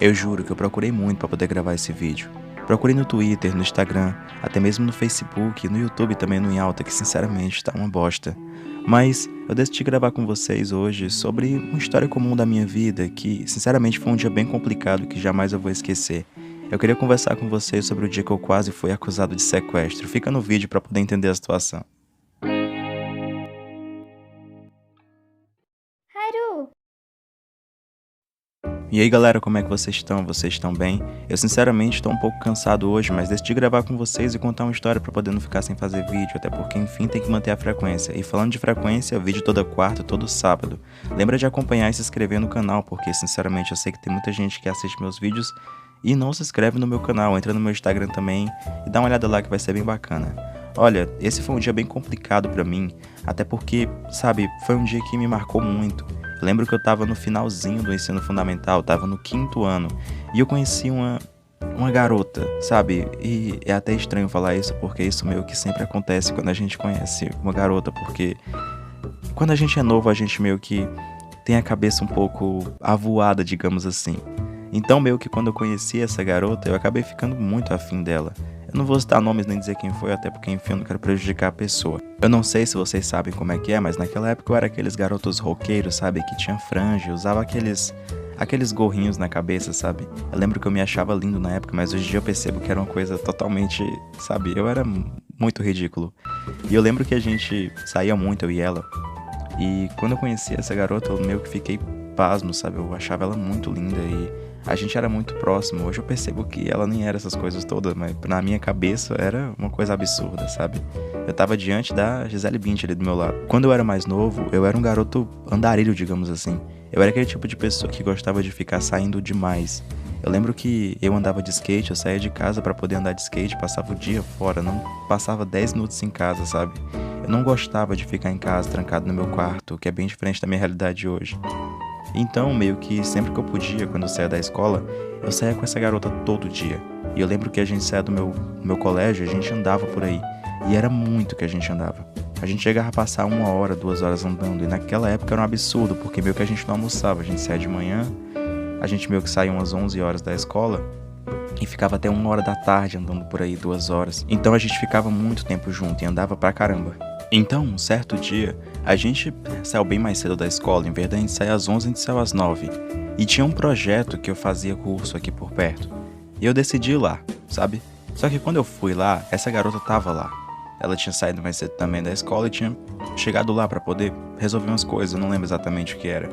Eu juro que eu procurei muito para poder gravar esse vídeo. Procurei no Twitter, no Instagram, até mesmo no Facebook, no YouTube também no Em Alta, que sinceramente tá uma bosta. Mas eu decidi gravar com vocês hoje sobre uma história comum da minha vida que sinceramente foi um dia bem complicado que jamais eu vou esquecer. Eu queria conversar com vocês sobre o dia que eu quase fui acusado de sequestro. Fica no vídeo para poder entender a situação. Haru! E aí galera, como é que vocês estão? Vocês estão bem? Eu sinceramente estou um pouco cansado hoje, mas decidi gravar com vocês e contar uma história para poder não ficar sem fazer vídeo, até porque enfim tem que manter a frequência. E falando de frequência, vídeo toda quarta, todo sábado. Lembra de acompanhar e se inscrever no canal, porque sinceramente eu sei que tem muita gente que assiste meus vídeos e não se inscreve no meu canal. Entra no meu Instagram também e dá uma olhada lá que vai ser bem bacana. Olha, esse foi um dia bem complicado pra mim, até porque, sabe, foi um dia que me marcou muito. Eu lembro que eu tava no finalzinho do ensino fundamental, tava no 5º ano, e eu conheci uma garota, sabe? E é até estranho falar isso, porque isso meio que sempre acontece quando a gente conhece uma garota, porque quando a gente é novo, a gente meio que tem a cabeça um pouco avoada, digamos assim. Então, meio que quando eu conheci essa garota, eu acabei ficando muito afim dela. Eu não vou citar nomes nem dizer quem foi, até porque enfim eu não quero prejudicar a pessoa. Eu não sei se vocês sabem como é que é, mas naquela época eu era aqueles garotos roqueiros, sabe? Que tinha franja, usava aqueles gorrinhos na cabeça, sabe? Eu lembro que eu me achava lindo na época, mas hoje em dia eu percebo que era uma coisa totalmente, sabe? Eu era muito ridículo. E eu lembro que a gente saía muito, eu e ela. E quando eu conheci essa garota, eu meio que fiquei pasmo, sabe? Eu achava ela muito linda e a gente era muito próximo. Hoje eu percebo que ela nem era essas coisas todas, mas na minha cabeça era uma coisa absurda, sabe? Eu tava diante da Gisele Bündchen ali do meu lado. Quando eu era mais novo, eu era um garoto andarilho, digamos assim. Eu era aquele tipo de pessoa que gostava de ficar saindo demais. Eu lembro que eu andava de skate, eu saía de casa pra poder andar de skate, passava o dia fora, não passava 10 minutos em casa, sabe? Eu não gostava de ficar em casa, trancado no meu quarto, que é bem diferente da minha realidade hoje. Então, meio que sempre que eu podia, quando eu saía da escola, eu saía com essa garota todo dia. E eu lembro que a gente saía do meu colégio, a gente andava por aí. E era muito que a gente andava. A gente chegava a passar 1 hora, 2 horas andando. E naquela época era um absurdo, porque meio que a gente não almoçava. A gente saía de manhã, a gente meio que saía umas 11 horas da escola e ficava até 1 hora da tarde andando por aí, 2 horas. Então a gente ficava muito tempo junto e andava pra caramba. Então, um certo dia, a gente saiu bem mais cedo da escola, em vez de a gente sair às 11, a gente saiu às 9. E tinha um projeto que eu fazia curso aqui por perto. E eu decidi ir lá, sabe? Só que quando eu fui lá, essa garota tava lá. Ela tinha saído mais cedo também da escola e tinha chegado lá pra poder resolver umas coisas, eu não lembro exatamente o que era.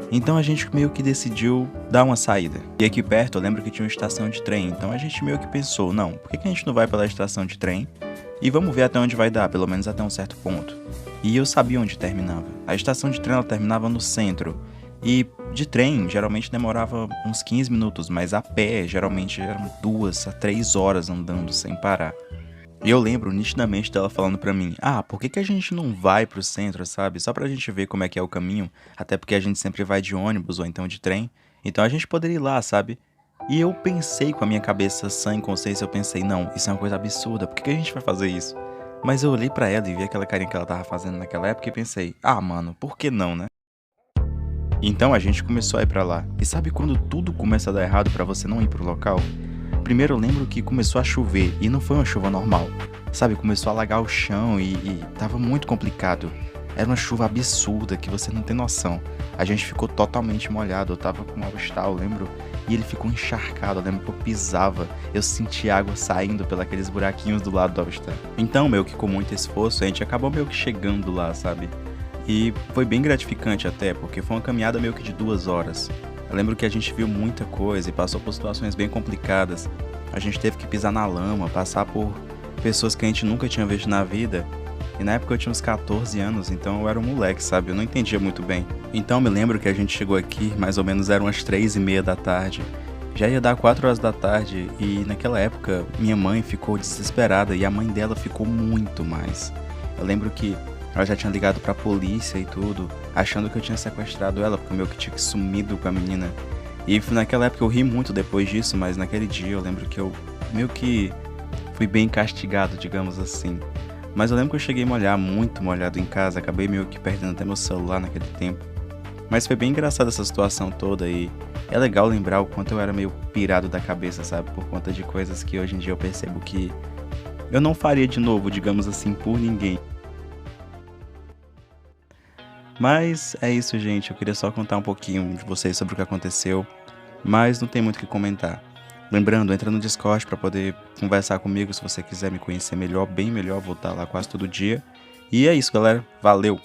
Então a gente meio que decidiu dar uma saída. E aqui perto eu lembro que tinha uma estação de trem, então a gente meio que pensou, não, por que a gente não vai pela estação de trem? E vamos ver até onde vai dar, pelo menos até um certo ponto. E eu sabia onde terminava. A estação de trem ela terminava no centro. E de trem geralmente demorava uns 15 minutos, mas a pé geralmente eram 2 a 3 horas andando sem parar. E eu lembro nitidamente dela falando pra mim, por que a gente não vai pro centro, sabe? Só pra gente ver como é que é o caminho, até porque a gente sempre vai de ônibus ou então de trem. Então a gente poderia ir lá, sabe? E eu pensei com a minha cabeça sã e consciência, eu pensei, não, isso é uma coisa absurda, por que a gente vai fazer isso? Mas eu olhei pra ela e vi aquela carinha que ela tava fazendo naquela época e pensei, mano, por que não, né? Então a gente começou a ir pra lá. E sabe quando tudo começa a dar errado pra você não ir pro local? Primeiro eu lembro que começou a chover e não foi uma chuva normal. Sabe, começou a alagar o chão e tava muito complicado. Era uma chuva absurda que você não tem noção. A gente ficou totalmente molhado, eu tava com o All-Star, eu lembro. E ele ficou encharcado, eu lembro que eu pisava, eu senti água saindo pelos buraquinhos do lado do All-Star. Então, meio que com muito esforço, a gente acabou meio que chegando lá, sabe? E foi bem gratificante até, porque foi uma caminhada meio que de 2 horas. Eu lembro que a gente viu muita coisa e passou por situações bem complicadas. A gente teve que pisar na lama, passar por pessoas que a gente nunca tinha visto na vida. E na época eu tinha uns 14 anos, então eu era um moleque, sabe? Eu não entendia muito bem. Então eu me lembro que a gente chegou aqui, mais ou menos eram umas 3h30 da tarde. Já ia dar 4 horas da tarde e naquela época minha mãe ficou desesperada e a mãe dela ficou muito mais. Eu lembro que ela já tinha ligado pra polícia e tudo, achando que eu tinha sequestrado ela, porque eu meio que tinha sumido com a menina. E naquela época eu ri muito depois disso, mas naquele dia eu lembro que eu meio que fui bem castigado, digamos assim. Mas eu lembro que eu cheguei a molhar, muito molhado em casa, acabei meio que perdendo até meu celular naquele tempo. Mas foi bem engraçada essa situação toda e é legal lembrar o quanto eu era meio pirado da cabeça, sabe? Por conta de coisas que hoje em dia eu percebo que eu não faria de novo, digamos assim, por ninguém. Mas é isso, gente. Eu queria só contar um pouquinho de vocês sobre o que aconteceu, mas não tem muito o que comentar. Lembrando, entra no Discord para poder conversar comigo se você quiser me conhecer melhor, bem melhor, vou estar lá quase todo dia. E é isso, galera. Valeu!